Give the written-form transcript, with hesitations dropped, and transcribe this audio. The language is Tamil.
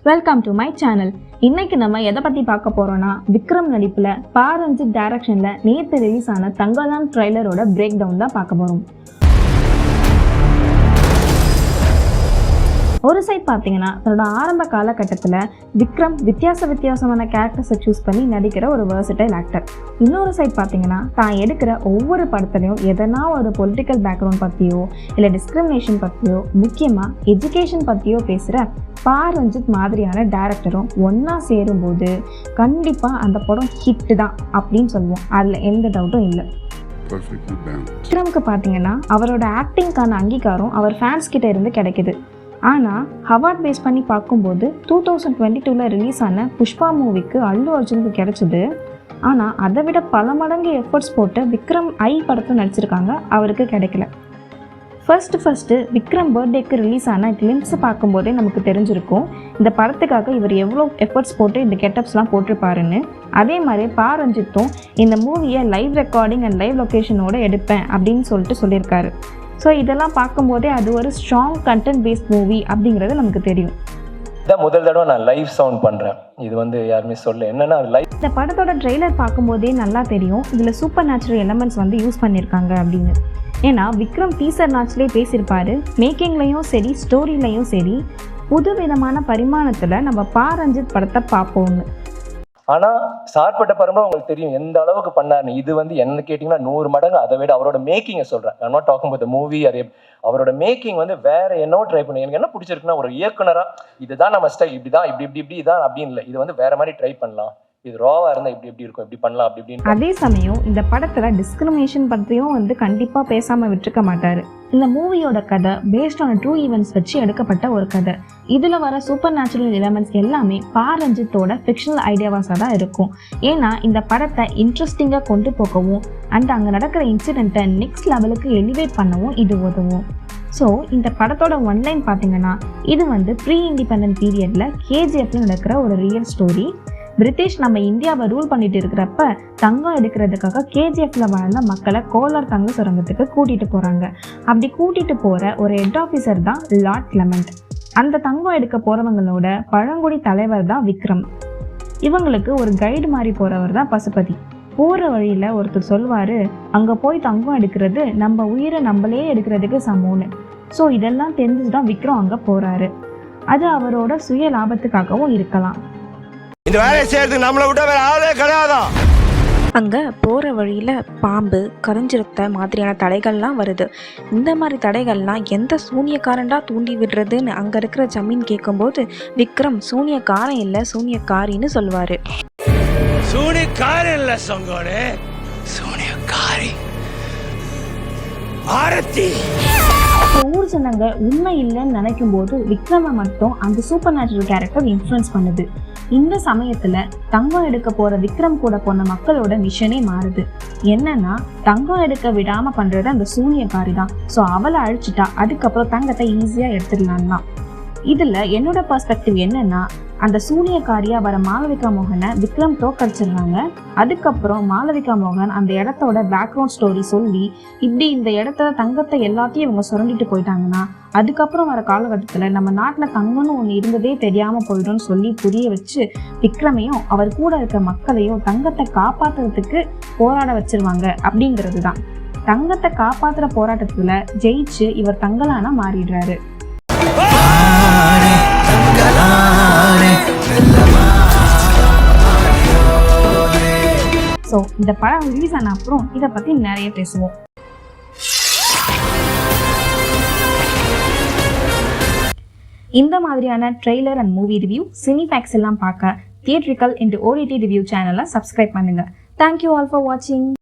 Welcome to my channel. இன்னைக்கு நம்ம எதை பற்றி பார்க்க போகிறோன்னா, விக்ரம் நடிப்பில் பாரஞ்சித் டைரக்ஷனில் நேற்று ரிலீஸ் ஆன தங்கலான் ட்ரைலரோட பிரேக் டவுன் தான் பார்க்க போகிறோம். ஒரு சைட் பார்த்தீங்கன்னா, தன்னோட ஆரம்ப காலகட்டத்தில் விக்ரம் வித்தியாசமான கேரக்டர்ஸை சூஸ் பண்ணி நடிக்கிற ஒரு வெர்சடைல் ஆக்டர். இன்னொரு சைட் பார்த்தீங்கன்னா, தான் எடுக்கிற ஒவ்வொரு படத்துலையும் எதனா ஒரு பொலிட்டிக்கல் பேக்ரவுண்ட் பற்றியோ இல்லை டிஸ்கிரிமினேஷன் பற்றியோ முக்கியமாக எஜுகேஷன் பற்றியோ பேசுகிற பாரஞ்சித் மாதிரியான டேரக்டரும் ஒன்றா சேரும்போது கண்டிப்பாக அந்த படம் ஹிட்டு தான் அப்படின்னு சொல்லுவோம். அதில் எந்த டவுட்டும் இல்லை. விக்ரமுக்கு பார்த்தீங்கன்னா, அவரோட ஆக்டிங்கான அங்கீகாரம் அவர் ஃபேன்ஸ் கிட்ட இருந்து கிடைக்குது. ஆனால் அவார்ட் பேஸ் பண்ணி பார்க்கும்போது 2022 ரிலீஸ் ஆன புஷ்பா மூவிக்கு அல்லு அர்ஜுனுக்கு கிடைச்சிது. ஆனால் அதை விட பல மடங்கு எஃபர்ட்ஸ் போட்டு விக்ரம் படத்தில் நடிச்சிருக்காங்க, அவருக்கு கிடைக்கல. ஃபர்ஸ்ட்டு விக்ரம் பர்த்டேக்கு ரிலீஸ் ஆன கிளிம்ஸ் பார்க்கும்போதே நமக்கு தெரிஞ்சிருக்கும் இந்த படத்துக்காக இவர் எவ்வளோ எஃபர்ட்ஸ் போட்டு இந்த கெட்டப்ஸ்லாம் போட்டிருப்பாருன்னு. அதே மாதிரி பாரஞ்சித்தும் இந்த மூவியை லைவ் ரெக்கார்டிங் அண்ட் லைவ் லொக்கேஷனோடு எடுப்பேன் அப்படின்னு சொல்லியிருக்காரு. ஸோ இதெல்லாம் பார்க்கும்போதே அது ஒரு ஸ்ட்ராங் கண்டென்ட் பேஸ்ட் மூவி அப்படிங்கிறது நமக்கு தெரியும். இதான் முதல் தடவை நான் லைவ் சவுண்ட் பண்ணுறேன். இது யாருமே சொல்ல என்னன்னா லைவ். இந்த படத்தோட ட்ரெய்லர் பார்க்கும்போதே நல்லா தெரியும் இதில் சூப்பர் நேச்சுரல் எலமெண்ட்ஸ் யூஸ் பண்ணியிருக்காங்க அப்படின்னு. ஏன்னா விக்ரம் டீசர் நாட்ச்லேயே பேசியிருப்பாரு, மேக்கிங்லையும் சரி ஸ்டோரிலையும் சரி புது விதமான பரிமாணத்தில் நம்ம பாரஞ்சித் படத்தை பார்ப்போம்னு. ஆனால் சார்பட்ட பரம்பரை உங்களுக்கு தெரியும் எந்த அளவுக்கு பண்ணாரு. இது என்ன கேட்டிங்கன்னா 100 மடங்கு அதை விட அவரோட மேக்கிங்கை சொல்கிறேன். நான் not talking about the movie. அவரோட மேக்கிங் வேற என்னவோ ட்ரை பண்ணி எனக்கு என்ன பிடிச்சிருக்குன்னா, ஒரு இயக்குனராக இதுதான் நம்ம ஸ்டைல், இப்படிதான் இப்படி இதான் அப்படின்னு இல்லை. இது வேற மாதிரி ட்ரை பண்ணலாம், இது ராவா இருந்தால் இப்படி இருக்கும், இப்படி பண்ணலாம் அப்படி இப்படின்னு. அதே சமயம் இந்த படத்தில் டிஸ்கிரிமினேஷன் பற்றியும் கண்டிப்பாக பேசாமல் விட்டுருக்க மாட்டார். இந்த மூவியோட கதை பேஸ்ட் ஆன் ட்ரூ ஈவெண்ட்ஸ் வச்சு எடுக்கப்பட்ட ஒரு கதை. இதில் வர சூப்பர் நேச்சுரல் எலமெண்ட்ஸ் எல்லாமே பாரஞ்சித்தோட ஃபிக்ஷனல் ஐடியாவாஸாக தான் இருக்கும். ஏன்னா இந்த படத்தை இன்ட்ரெஸ்டிங்காக கொண்டு போகவும் அண்ட் அங்கே நடக்கிற இன்சிடெண்ட்டை நெக்ஸ்ட் லெவலுக்கு எலிவேட் பண்ணவும் இது உதவும். ஸோ இந்த படத்தோட ஒன்லைன் பார்த்தீங்கன்னா, இது ப்ரீ இண்டிபெண்டன்ட் பீரியடில் கேஜிஎஃப்ல நடக்கிற ஒரு ரியல் ஸ்டோரி. பிரிட்டிஷ் நம்ம இந்தியாவை ரூல் பண்ணிட்டு இருக்கிறப்ப தங்கம் எடுக்கிறதுக்காக கேஜிஎஃப்ல வாழ்ந்த மக்களை கோலார் தங்க சுரங்கத்துக்கு கூட்டிட்டு போறாங்க. அப்படி கூட்டிட்டு போற ஒரு ஹெட் ஆஃபீஸர் தான் லார்ட் கிளமெண்ட். அந்த தங்கம் எடுக்க போறவங்களோட பழங்குடி தலைவர் தான் விக்ரம். இவங்களுக்கு ஒரு கைடு மாதிரி போறவர் தான் பசுபதி. போற வழியில ஒருத்தர் சொல்வாரு, அங்க போய் தங்கம் எடுக்கிறது நம்ம உயிரை நம்மளே எடுக்கிறதுக்கு சமம்னு. ஸோ இதெல்லாம் தெரிஞ்சுதான் விக்ரம் அங்க போறாரு. அது அவரோட சுய லாபத்துக்காகவும் இருக்கலாம். இந்த வேலையை செய்யறதுக்கு நம்மளை விட வேற ஆளே கிடையாதான். அங்கே போகிற வழியில் பாம்பு, கரிஞ்சிரத்தை மாதிரியான தடைகள்லாம் வருது. இந்த மாதிரி தடைகள்லாம் எந்த சூனியக்காரண்டா தூண்டி விடுறதுன்னு அங்கே இருக்கிற ஜமீன் கேட்கும்போது விக்ரம் சூனியக்காரன் இல்லை சூனியக்காரின்னு சொல்லுவார். சூனியக்காரன் இல்லை சொங்கோனே, சூனியக்காரி ஆரத்தி. ஊர் ஜனங்க உண்மை இல்லைன்னு நினைக்கும் போது விக்ரமை மட்டும் அந்த சூப்பர் நேச்சுரல் கேரக்டர் இன்ஃப்ளூயன்ஸ் பண்ணுது. இந்த சமயத்துல தங்கம் எடுக்க போற விக்ரம் கூட போன மக்களோட மிஷனே மாறுது. என்னன்னா, தங்கம் எடுக்க விடாம பண்றது அந்த சூனியக்காரி தான். ஸோ அவளை அழிச்சிட்டா அதுக்கப்புறம் தங்கத்தை ஈஸியா எடுத்துடலாம். இதுல என்னோட பெர்ஸ்பெக்டிவ் என்னன்னா, அந்த சூனியக்காரியா வர மாளவிகா மோகனை விக்ரம் தோக்கடிச்சிடுறாங்க. அதுக்கப்புறம் மாளவிகா மோகன் அந்த இடத்தோட பேக்ரவுண்ட் ஸ்டோரி சொல்லி இப்படி இந்த இடத்துல தங்கத்தை எல்லாத்தையும் இவங்க சுரண்டிட்டு போயிட்டாங்கன்னா அதுக்கப்புறம் வர காலகட்டத்தில் நம்ம நாட்டில் தங்கம்னு ஒன்று இருந்ததே தெரியாமல் போயிடும்னு சொல்லி புரிய வச்சு விக்ரமையும் அவர் கூட இருக்கிற மக்களையும் தங்கத்தை காப்பாற்றுறதுக்கு போராட வச்சிருவாங்க அப்படிங்கிறது தான். தங்கத்தை காப்பாற்றுற போராட்டத்தில் ஜெயிச்சு இவர் தங்கலானா மாறிடுறாரு. ஸோ இந்த படம் ரிலீஸ் ஆன அப்புறம் இதை பற்றி நிறைய பேசுவோம். இந்த மாதிரியான ட்ரெய்லர் அண்ட் மூவி ரிவ்யூ, சினிஃபேக்ஸ் எல்லாம் பார்க்க தியேட்ரிக்கல் OTT ரிவ்யூ சேனலை சப்ஸ்கிரைப் பண்ணுங்க. தேங்க்யூ ஆல் ஃபார் வாட்சிங்.